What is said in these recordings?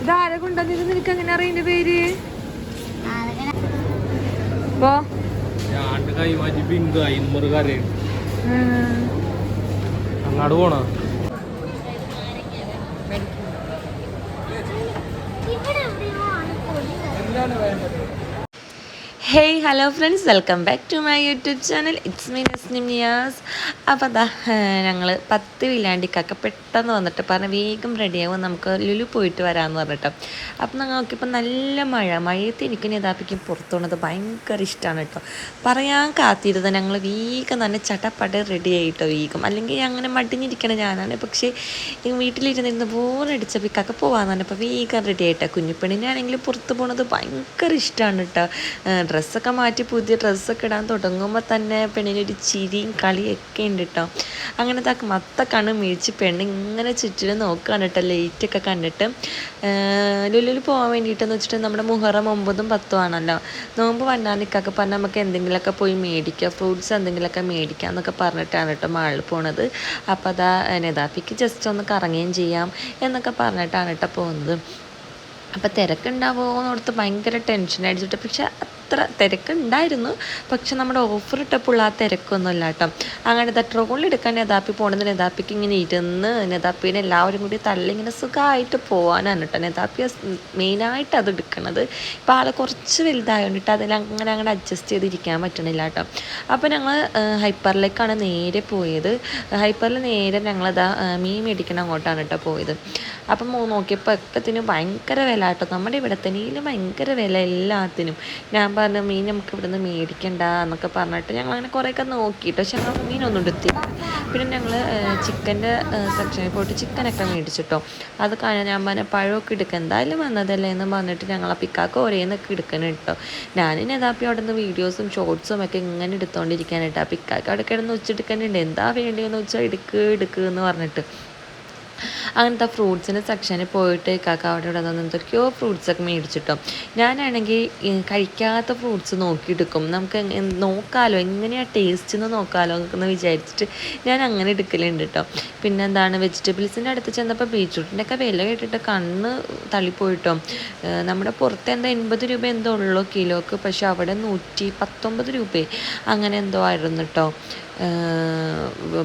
ഇതാരെ കൊണ്ടുവന്നിരുന്നു? നിനക്ക് എങ്ങനെ അറിയന്റെ പേര്? അങ്ങാട് പോണ hey hello friends, welcome back to my YouTube channel. It's me Nasnim Niyas. അപ്പോൾ അതാ ഞങ്ങൾ 10 വില്ലാണ്ടിക്കൊക്കെ പെട്ടെന്ന് വന്നിട്ട് പറഞ്ഞ് വേഗം റെഡിയാവും, നമുക്ക് ലുലു പോയിട്ട് വരാമെന്ന് പറഞ്ഞിട്ട്. അപ്പം ഞങ്ങൾക്കിപ്പോൾ നല്ല മഴയത്ത് എനിക്ക് നേതാപ്പിക്കും പുറത്തു പോകുന്നത് ഭയങ്കര ഇഷ്ടമാണ് കേട്ടോ. പറയാൻ കാത്തിരുന്നത് ഞങ്ങൾ വേഗം തന്നെ ചട്ടപ്പട റെഡി ആയിട്ടോ വേഗം. അല്ലെങ്കിൽ അങ്ങനെ മടിഞ്ഞിരിക്കണ ഞാനാണ്. പക്ഷേ വീട്ടിലിരുന്നിരുന്ന് ബോറടിച്ചപ്പോൾ ഇക്കൊക്കെ പോകാമെന്ന് പറഞ്ഞപ്പോൾ വേഗം റെഡി ആയിട്ടോ. കുഞ്ഞിപ്പെണ്ണിനാണെങ്കിൽ പുറത്ത് പോകുന്നത് ഭയങ്കര ഇഷ്ടമാണ് കേട്ടോ. ഡ്രസ്സൊക്കെ മാറ്റി പുതിയ ഡ്രസ്സൊക്കെ ഇടാൻ തുടങ്ങുമ്പോൾ തന്നെ പെണ്ണിനൊരു ചിരിയും കളിയൊക്കെ ഉണ്ട് കേട്ടോ. അങ്ങനത്തെ മത്ത കണ്ണ് മേടിച്ച് പെണ്ണ് ഇങ്ങനെ ചുറ്റിലും നോക്കുകയാണ് കേട്ടോ, ലൈറ്റൊക്കെ കണ്ടിട്ട്. ലുലുവിൽ പോകാൻ വേണ്ടിയിട്ടെന്ന് വെച്ചിട്ട് നമ്മുടെ മുഹറം 9ഉം 10ഉം ആണല്ലോ. നോമ്പ് വന്നാനിക്കൊക്കെ പറഞ്ഞാൽ നമുക്ക് എന്തെങ്കിലുമൊക്കെ പോയി മേടിക്കുക, ഫ്രൂട്ട്സ് എന്തെങ്കിലുമൊക്കെ മേടിക്കുക എന്നൊക്കെ പറഞ്ഞിട്ടാണ് കേട്ടോ മാളിൽ പോണത്. അപ്പോൾ അതാ നെതാപ്പിക്ക് ജസ്റ്റ് ഒന്ന് കറങ്ങുകയും ചെയ്യാം എന്നൊക്കെ പറഞ്ഞിട്ടാണ് കേട്ടോ പോകുന്നത്. അപ്പോൾ തിരക്കുണ്ടാവുമോ എന്നോർത്ത് ഭയങ്കര ടെൻഷൻ അടിച്ചിട്ട്, പക്ഷെ അത്ര തിരക്കുണ്ടായിരുന്നു. പക്ഷെ നമ്മുടെ ഓഫർ ഇട്ടപ്പോൾ ആ തിരക്കൊന്നുമില്ല കേട്ടോ. അങ്ങനത്തെ ട്രോളെടുക്കാൻ നെതാപ്പി പോണത് നെതാപ്പിക്ക് ഇങ്ങനെ ഇരുന്ന് നെതാപ്പീനെ എല്ലാവരും കൂടി തള്ളി ഇങ്ങനെ സുഖമായിട്ട് പോകാനാണ് കേട്ടോ. നെതാപ്പി മെയിനായിട്ട് അത് എടുക്കണത്. ഇപ്പോൾ ആൾ കുറച്ച് വലുതായതുകൊണ്ടിട്ട് അതിൽ അങ്ങനെ അഡ്ജസ്റ്റ് ചെയ്തിരിക്കാൻ പറ്റണില്ല കേട്ടോ. അപ്പോൾ ഞങ്ങൾ ഹൈപ്പറിലേക്കാണ് നേരെ പോയത്. ഹൈപ്പറിൽ നേരെ ഞങ്ങളതാ മീൻ മേടിക്കണം അങ്ങോട്ടാണ് കേട്ടോ പോയത്. അപ്പം നോക്കിയപ്പോൾ ഒക്കത്തിനും ഭയങ്കര വില കേട്ടോ. നമ്മുടെ ഇവിടെ തന്നെ ഭയങ്കര വില എല്ലാത്തിനും. ഞാൻ പറഞ്ഞു മീൻ നമുക്ക് ഇവിടെ നിന്ന് മേടിക്കണ്ട എന്നൊക്കെ പറഞ്ഞിട്ട് ഞങ്ങൾ അങ്ങനെ കുറേയൊക്കെ നോക്കിയിട്ട്, പക്ഷെ ഞങ്ങൾ മീനൊന്നും എടുത്തില്ല. പിന്നെ ഞങ്ങൾ ചിക്കൻ്റെ സെക്ഷനിൽ പോയിട്ട് ചിക്കനൊക്കെ മേടിച്ചിട്ടോ. അത് കഴിഞ്ഞാൽ ഞാൻ പറഞ്ഞ പഴമൊക്കെ എടുക്കുക, എന്തായാലും വന്നതല്ലേ എന്ന് പറഞ്ഞിട്ട് ഞങ്ങൾ ആ പിക്കാക്ക് ഒരേന്നൊക്കെ എടുക്കണം കേട്ടോ. ഞാനിനി യഥാപ്പി അവിടെ നിന്ന് വീഡിയോസും ഷോർട്സും ഒക്കെ ഇങ്ങനെ എടുത്തുകൊണ്ടിരിക്കാൻ കേട്ടോ. ആ പിക്കാക്ക് അവിടെ കിടന്ന് വെച്ചെടുക്കാനുണ്ട്, എന്താ വേണ്ടിയെന്ന് വെച്ചാൽ എടുക്കുക എന്ന് പറഞ്ഞിട്ട്. അങ്ങനത്തെ ഫ്രൂട്ട്സിൻ്റെ സെക്ഷനിൽ പോയിട്ട് കാക്ക അവിടെ ഇവിടെ നിന്ന് എന്തൊക്കെയോ ഫ്രൂട്ട്സൊക്കെ മേടിച്ചിട്ടോ. ഞാനാണെങ്കിൽ കഴിക്കാത്ത ഫ്രൂട്ട്സ് നോക്കിയെടുക്കും, നമുക്ക് നോക്കാമല്ലോ എങ്ങനെയാണ് ടേസ്റ്റ് എന്ന് നോക്കാമല്ലോ എന്ന് വിചാരിച്ചിട്ട് ഞാൻ അങ്ങനെ എടുക്കലുണ്ട് കേട്ടോ. പിന്നെ എന്താണ് വെജിറ്റബിൾസിൻ്റെ അടുത്ത് ചെന്നപ്പോൾ ബീറ്റ്റൂട്ടിൻ്റെ ഒക്കെ വില കേട്ടിട്ട് കണ്ണ് തള്ളിപ്പോയിട്ടോ. നമ്മുടെ പുറത്ത് എന്താ 80 രൂപ എന്തോ ഉള്ളൂ കിലോക്ക്, പക്ഷെ അവിടെ 119 രൂപ അങ്ങനെ എന്തോ ആയിരുന്നു കേട്ടോ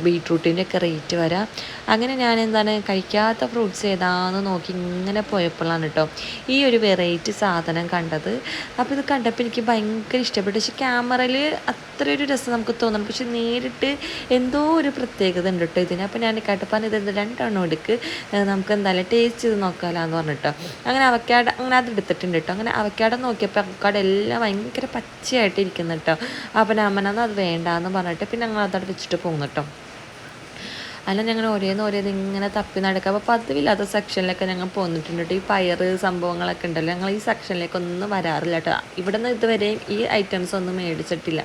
ബീട്രൂട്ടിൻ്റെ ഒക്കെ റേറ്റ് വരാം. അങ്ങനെ ഞാൻ എന്താണ് കഴിക്കാത്ത ഫ്രൂട്ട്സ് ഏതാണെന്ന് നോക്കി ഇങ്ങനെ പോയപ്പോഴാണ് കേട്ടോ ഈ ഒരു വെറൈറ്റി സാധനം കണ്ടത്. അപ്പോൾ ഇത് കണ്ടപ്പോൾ എനിക്ക് ഭയങ്കര ഇഷ്ടപ്പെട്ടു. പക്ഷെ ക്യാമറയിൽ അത്ര ഒരു രസം നമുക്ക് തോന്നണം, പക്ഷെ നേരിട്ട് എന്തോ ഒരു പ്രത്യേകത ഉണ്ട് കേട്ടോ ഇതിന്. അപ്പോൾ ഞാൻ കേട്ടപ്പോൾ ഇതെന്ത് 2 എണ്ണം എടുക്ക്, നമുക്ക് എന്തായാലും ടേസ്റ്റ് ചെയ്ത് നോക്കാമല്ലോ എന്ന് പറഞ്ഞിട്ടോ. അങ്ങനെ അവക്കാട് അങ്ങനെ അത് എടുത്തിട്ടുണ്ട് കേട്ടോ. അങ്ങനെ അവക്കാട് നോക്കിയപ്പോൾ അവക്കാട് എല്ലാം ഭയങ്കര പച്ചയായിട്ട് ഇരിക്കുന്നു കേട്ടോ. അപ്പോൾ അമ്മനന്ന് അത് വേണ്ടാന്ന് പറഞ്ഞിട്ട് പിന്നെ ഞങ്ങൾ അതവിടെ വെച്ചിട്ട് പോകുന്നു കേട്ടോ. അല്ല ഞങ്ങൾ ഓരോന്ന് ഇങ്ങനെ തപ്പി നടക്കുക. അപ്പോൾ പതിവില്ലാത്ത സെക്ഷനിലൊക്കെ ഞങ്ങൾ പോന്നിട്ടുണ്ട് കേട്ടോ. ഈ പയറ് സംഭവങ്ങളൊക്കെ ഉണ്ടല്ലോ, ഞങ്ങൾ ഈ സെക്ഷനിലേക്കൊന്നും വരാറില്ല കേട്ടോ. ഇവിടെ നിന്ന് ഇതുവരെയും ഈ ഐറ്റംസ് ഒന്നും മേടിച്ചിട്ടില്ല.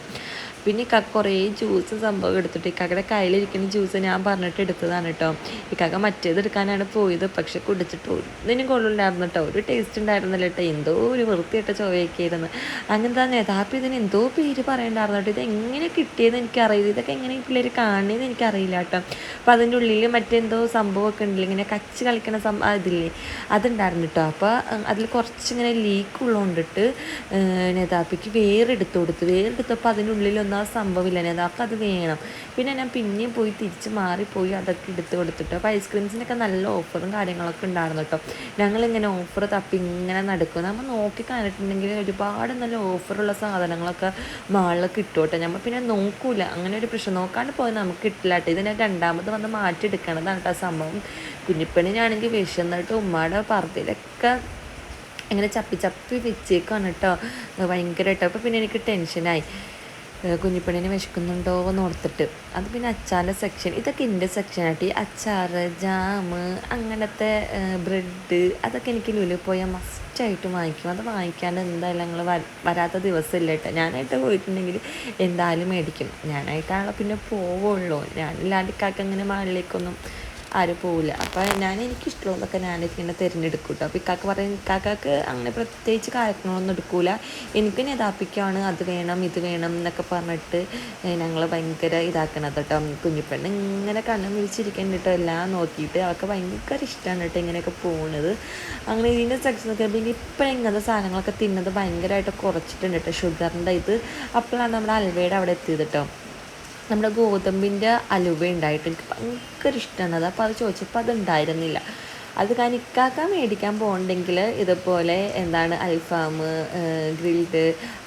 പിന്നെ ഇക്കാക്ക കുറേ ജ്യൂസ് സംഭവം എടുത്തിട്ട് ഇക്കാക്കയുടെ കയ്യിലിരിക്കുന്ന ജ്യൂസ് ഞാൻ പറഞ്ഞിട്ട് എടുത്തതാണ് കേട്ടോ. ഇക്കാക്ക മറ്റേത് എടുക്കാനാണ് പോയത്, പക്ഷെ കുടിച്ചിട്ട് ഒന്നിനും കൊള്ളില്ലായിരുന്നു കേട്ടോ. ഒരു ടേസ്റ്റ് ഉണ്ടായിരുന്നില്ല കേട്ടോ, എന്തോ ഒരു വൃത്തിയിട്ട ചൊവ്വയൊക്കെ ആയിരുന്നു. അങ്ങനത്തെ നെതാപ്പി ഇതിന് എന്തോ പേര് പറയണ്ടായിരുന്നു കേട്ടോ. ഇത് എങ്ങനെ കിട്ടിയെന്ന് എനിക്കറിയില്ല, ഇതൊക്കെ എങ്ങനെ ഈ പിള്ളേർ കാണുന്നതെന്ന് എനിക്കറിയില്ല കേട്ടോ. അപ്പോൾ അതിൻ്റെ ഉള്ളിൽ മറ്റെന്തോ സംഭവമൊക്കെ ഉണ്ടല്ലോ, ഇങ്ങനെ കച്ച് കളിക്കണ ഇതില്ലേ, അതുണ്ടായിരുന്നു കേട്ടോ. അപ്പോൾ അതിൽ കുറച്ചിങ്ങനെ ലീക്ക് ഉള്ളതുകൊണ്ടിട്ട് നെതാപ്പിക്ക് വേറെടുത്തപ്പോൾ അതിനുള്ളിലൊന്നും ആ സംഭവമില്ല. നെതാപ്പ് അത് വേണം. പിന്നെ ഞാൻ പിന്നെയും പോയി തിരിച്ച് മാറിപ്പോയി അതൊക്കെ എടുത്ത് കൊടുത്തിട്ട്. അപ്പോൾ ഐസ്ക്രീംസിനൊക്കെ നല്ല ഓഫറും കാര്യങ്ങളൊക്കെ ഉണ്ടായിരുന്നു കേട്ടോ. ഞങ്ങളിങ്ങനെ ഓഫർ തപ്പി ഇങ്ങനെ നടക്കും. നമ്മൾ നോക്കി കണ്ടിട്ടുണ്ടെങ്കിൽ ഒരുപാട് നല്ല ഓഫറുള്ള സാധനങ്ങളൊക്കെ മാളിൽ കിട്ടും കേട്ടോ. നമ്മൾ പിന്നെ നോക്കൂല, അങ്ങനെ ഒരു പ്രശ്നം നോക്കാണ്ട് പോയി നമുക്ക് കിട്ടില്ല കേട്ടോ. ഇത് ഞാൻ രണ്ടാമത് വന്ന് മാറ്റിയെടുക്കണതാണ് കേട്ടോ സംഭവം. കുഞ്ഞിപ്പെണ്ണിനാണെങ്കിൽ വിശന്നിട്ട് ഉമ്മയുടെ പർദ്ദയിലൊക്കെ ഇങ്ങനെ ചപ്പി വെച്ചേക്കാണ് കേട്ടോ ഭയങ്കരമായിട്ട്. അപ്പോൾ പിന്നെ എനിക്ക് ടെൻഷനായി, കുഞ്ഞിപ്പെണ്ണിനെ വിശക്കുന്നുണ്ടോ എന്ന് ഓർത്തിട്ട്. അത് പിന്നെ അച്ചാറിൻ്റെ സെക്ഷൻ, ഇതൊക്കെ എൻ്റെ സെക്ഷനായിട്ട്. ഈ അച്ചാർ, ജാമ്, അങ്ങനത്തെ ബ്രെഡ്, അതൊക്കെ എനിക്ക് ലുലു പോയാൽ മസ്റ്റായിട്ട് വാങ്ങിക്കും. അത് വാങ്ങിക്കാണ്ട് എന്തായാലും ഞങ്ങൾ വരാത്ത ദിവസമില്ല കേട്ടോ. ഞാനായിട്ട് പോയിട്ടുണ്ടെങ്കിൽ എന്തായാലും മേടിക്കും. ഞാനായിട്ടാണല്ലോ പിന്നെ പോവുള്ളൂ. ഞാനില്ലാണ്ട് ഇക്കാക്ക് അങ്ങനെ മാളിലേക്കൊന്നും ആരും പോവില്ല. അപ്പോൾ എനിക്കിഷ്ടമുള്ളതൊക്കെ ഞാനിങ്ങനെ തിരഞ്ഞെടുക്കും കേട്ടോ. അപ്പോൾ ഇക്കാക്ക് പറയും, ഇക്കാക്ക് അങ്ങനെ പ്രത്യേകിച്ച് കാര്യങ്ങളൊന്നും എടുക്കൂല. എനിക്ക് നെതാപ്പിക്കാണ് അത് വേണം ഇത് വേണം എന്നൊക്കെ പറഞ്ഞിട്ട് ഞങ്ങൾ ഭയങ്കര ഇതാക്കണത് കേട്ടോ. കുഞ്ഞിപ്പെണ്ണ് ഇങ്ങനെ കണ്ണും വിളിച്ചിരിക്കാൻ കേട്ടോ, എല്ലാം നോക്കിയിട്ട് അവൾക്ക് ഭയങ്കര ഇഷ്ടമാണ് കേട്ടോ ഇങ്ങനെയൊക്കെ പോകുന്നത്. അങ്ങനെ ഇതിൻ്റെ സെക്ഷൻ ഒക്കെ ഇപ്പം ഇങ്ങനത്തെ സാധനങ്ങളൊക്കെ തിന്നത് ഭയങ്കരമായിട്ട് കുറച്ചിട്ടുണ്ട് കേട്ടോ, ഷുഗറിൻ്റെ ഇത്. അപ്പോഴാണ് നമ്മുടെ അൽവയുടെ അവിടെ എത്തിയത് കേട്ടോ. നമ്മുടെ ഗോതമ്പിൻ്റെ അലുവ ഉണ്ടായിട്ട് എനിക്ക് ഭയങ്കര ഇഷ്ടമാണ് അത്. അപ്പോൾ അത് ചോദിച്ചപ്പോൾ അത് ഉണ്ടായിരുന്നില്ല. അത് കാരണം ഇക്കാക്ക മേടിക്കാൻ പോകണ്ടെങ്കിൽ ഇതുപോലെ അൽഫാം, ഗ്രിൽഡ്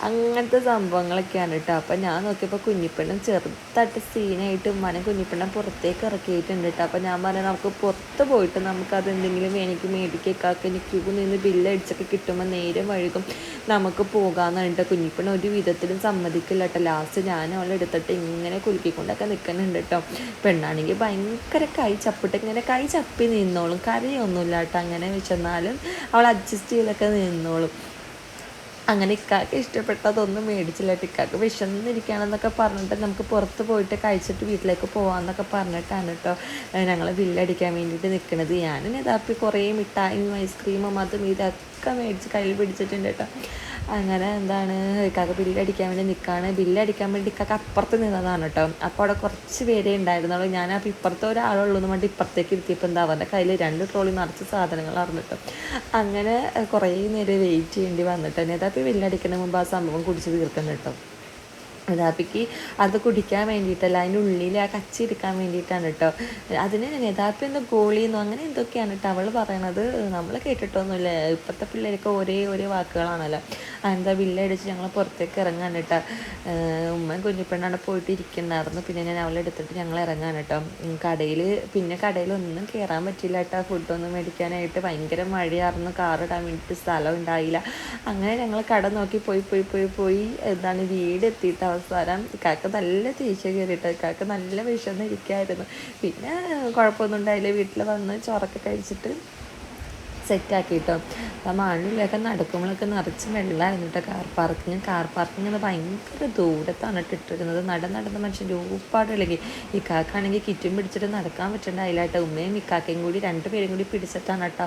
അങ്ങനത്തെ സംഭവങ്ങളൊക്കെയാണ് കേട്ടോ. അപ്പം ഞാൻ നോക്കിയപ്പോൾ കുഞ്ഞിപ്പെണ്ണും ചെറുതായിട്ട് സീനായിട്ട് ഉമ്മാനെ കുഞ്ഞിപ്പെണ്ണ പുറത്തേക്ക് ഇറക്കിയിട്ടുണ്ട് കേട്ടോ. അപ്പം ഞാൻ പറഞ്ഞാൽ നമുക്ക് പുറത്ത് പോയിട്ട് നമുക്കത് എന്തെങ്കിലും വേണമെങ്കിൽ മേടിക്കുക, ഇക്കാക്കിന് ക്യൂ നിന്ന് ബില്ലടിച്ചൊക്കെ കിട്ടുമ്പോൾ നേരം വഴുകും, നമുക്ക് പോകാമെന്ന് പറഞ്ഞിട്ട് കുഞ്ഞിപ്പെണ്ണ ഒരു വിധത്തിലും സമ്മതിക്കില്ല കേട്ടോ. ലാസ്റ്റ് ഞാൻ അവളെ എടുത്തിട്ട് ഇങ്ങനെ കുലുക്കിക്കൊണ്ടൊക്കെ നിൽക്കുന്നുണ്ട് കേട്ടോ. പെണ്ണാണെങ്കിൽ ഭയങ്കര കൈ ചപ്പിട്ട് ഇങ്ങനെ കൈ ചപ്പി നിന്നോളും, കരയൊന്നുമില്ല കേട്ടോ. അങ്ങനെ വെച്ചെന്നാലും അവൾ അഡ്ജസ്റ്റ് ചെയ്തൊക്കെ നിന്നോളും. അങ്ങനെ ഇക്കാക്ക് ഇഷ്ടപ്പെട്ടതൊന്നും മേടിച്ചില്ല. ഇക്കാക്ക് വിശന്നിരിക്കുകയാണെന്നൊക്കെ പറഞ്ഞിട്ട് നമുക്ക് പുറത്ത് പോയിട്ട് കഴിച്ചിട്ട് വീട്ടിലേക്ക് പോകാമെന്നൊക്കെ പറഞ്ഞിട്ടാണ് കേട്ടോ ഞങ്ങൾ ബില്ലടിക്കാൻ വേണ്ടിയിട്ട് നിൽക്കുന്നത്. ഞാൻ ഇതാപ്പി കുറേ മിഠായും ഐസ്ക്രീമും അതും ഇതൊക്കെ മേടിച്ച് കയ്യിൽ പിടിച്ചിട്ടുണ്ട് കേട്ടോ. അങ്ങനെ ഇക്കാക്ക് ബില്ലടിക്കാൻ വേണ്ടി നിൽക്കുകയാണ്. ബില്ലടിക്കാൻ വേണ്ടി ഇക്കാക്ക് അപ്പുറത്ത് നിന്നതാണ് കേട്ടോ. അപ്പോൾ അവിടെ കുറച്ച് പേരേ ഉണ്ടായിരുന്നുള്ളൂ. ഞാൻ അപ്പോൾ ഇപ്പുറത്തെ ഒരാളുള്ളൂ എന്ന് പറഞ്ഞിട്ട് ഇപ്പുറത്തേക്ക് ഇരുത്തിയപ്പോൾ അവൻ്റെ കയ്യിൽ 2 ട്രോളി നിറച്ച് സാധനങ്ങളായിരുന്നു കേട്ടോ. അങ്ങനെ കുറേ നേരം വെയിറ്റ് ചെയ്യേണ്ടി വന്നിട്ട് തന്നെ അപ്പോൾ ബില്ലടിക്കുന്ന മുമ്പ് ആ സംഭവം കുടിച്ച് തീർക്കണം കേട്ടോ. നെതാപ്പിക്ക് അത് കുടിക്കാൻ വേണ്ടിയിട്ടല്ല, അതിൻ്റെ ഉള്ളിൽ ആ കച്ചി എടുക്കാൻ വേണ്ടിയിട്ടാണ് കേട്ടോ. അതിന് നെതാപ്പി എന്തോ ഗോളിന്നോ അങ്ങനെ എന്തൊക്കെയാണ് കേട്ടോ അവൾ പറയണത്. നമ്മൾ കേട്ടിട്ടൊന്നുമില്ല. ഇപ്പോഴത്തെ പിള്ളേർക്ക് ഒരേ വാക്കുകളാണല്ലോ. ബില്ലടിച്ച് ഞങ്ങൾ പുറത്തേക്ക് ഇറങ്ങാൻ കേട്ടോ. ഉമ്മ കുഞ്ഞിപ്പെണ്ണാണ് പോയിട്ട് ഇരിക്കുന്നുണ്ടായിരുന്നു. പിന്നെ ഞാൻ അവളെ എടുത്തിട്ട് ഞങ്ങൾ ഇറങ്ങാൻ കേട്ടോ. കടയിലൊന്നും കയറാൻ പറ്റില്ല കേട്ടോ. ഫുഡൊന്നും മേടിക്കാനായിട്ട് ഭയങ്കര മഴയായിരുന്നു, കാറിടാൻ വേണ്ടിയിട്ട് സ്ഥലം ഉണ്ടായില്ല. അങ്ങനെ ഞങ്ങൾ കട നോക്കി പോയി വീട് എത്തിയിട്ട് അവസാനം ഇക്കാക്ക് നല്ല തേച്ച് കയറിയിട്ട് ഇക്കാക്ക് നല്ല വിശന്നിരിക്കുകയായിരുന്നു. പിന്നെ കുഴപ്പമൊന്നും ഉണ്ടായില്ല. വീട്ടിൽ വന്ന് ചോറൊക്കെ കഴിച്ചിട്ട് സെറ്റാക്കിയിട്ടോ. അപ്പം മണ്ണിലൊക്കെ നടക്കുമ്പോഴൊക്കെ നിറച്ച് വെള്ളമായിരുന്നു കേട്ടോ. കാർ പാർക്കിങ് ഭയങ്കര ദൂരത്താണ് ഇട്ടിരുന്നത്. നടന്ന മനുഷ്യൻ ഒരുപാട് ഇളകി. ഇക്കാക്കാണെങ്കിൽ കിറ്റും പിടിച്ചിട്ട് നടക്കാൻ പറ്റണ്ടായില്ല കേട്ടോ. ഉമ്മയും ഇക്കാക്കയും കൂടി 2 പേരും കൂടി പിടിച്ചിട്ടാണ് കേട്ടോ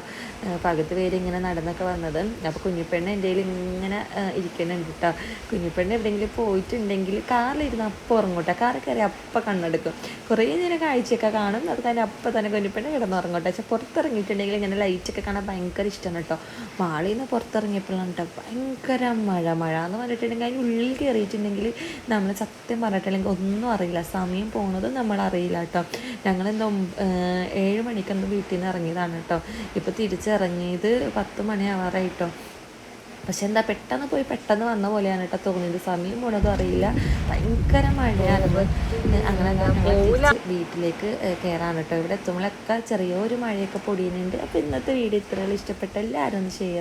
പകുതി പേര് ഇങ്ങനെ നടന്നൊക്കെ വന്നത്. അപ്പോൾ കുഞ്ഞിപ്പെണ്ണ എൻ്റെ കയ്യിൽ ഇങ്ങനെ ഇരിക്കുന്നുണ്ട് കേട്ടോ. കുഞ്ഞിപ്പെണ്ണ എവിടെയെങ്കിലും പോയിട്ടുണ്ടെങ്കിൽ കാറിലിരുന്ന് അപ്പം ഉറങ്ങോട്ടെ, കാറിൽ കയറി അപ്പം കണ്ണെടുക്കും. കുറേ നേരം കാഴ്ചയൊക്കെ കാണും. അത് തന്നെ അപ്പം തന്നെ കുഞ്ഞിപ്പെണ്ണ കിടന്നുറങ്ങോട്ടെ. പക്ഷെ പുറത്തിറങ്ങിയിട്ടുണ്ടെങ്കിൽ ഇങ്ങനെ ലൈറ്റൊക്കെ കാണാൻ ഭയങ്കര ഇഷ്ടമാണ് കേട്ടോ. മാളിൽ നിന്ന് പുറത്തിറങ്ങിയപ്പോഴാണ് കേട്ടോ ഭയങ്കര മഴ എന്ന് പറഞ്ഞിട്ടുണ്ടെങ്കിൽ അതിന് ഉള്ളിൽ കയറിയിട്ടുണ്ടെങ്കിൽ നമ്മൾ സത്യം പറഞ്ഞിട്ടുണ്ടെങ്കിൽ ഒന്നും അറിയില്ല, സമയം പോകുന്നതും നമ്മൾ അറിയില്ല കേട്ടോ. ഞങ്ങളെന്തോ 7 മണിക്കെന്തോ വീട്ടിൽ നിന്ന് ഇറങ്ങിയതാണ് കേട്ടോ. ഇപ്പോൾ തിരിച്ചിറങ്ങിയത് 10 മണിയാവാറായിട്ടോ. പക്ഷെ പെട്ടെന്ന് വന്ന പോലെയാണ് കേട്ടോ തോന്നിയത്. സമയം പോണതും അറിയില്ല, ഭയങ്കര മഴയാണ്. അങ്ങനെ ഞങ്ങൾ വീട്ടിലേക്ക് കയറാണ് കേട്ടോ. ഇവിടെ എത്തുമ്പോഴൊക്കെ ചെറിയൊരു മഴയൊക്കെ പൊടിയുന്നുണ്ട്. അപ്പോൾ ഇന്നത്തെ വീഡിയോ ഇത്രയും ഇഷ്ടപ്പെട്ട എല്ലാവരും ഒന്ന് ഷെയർ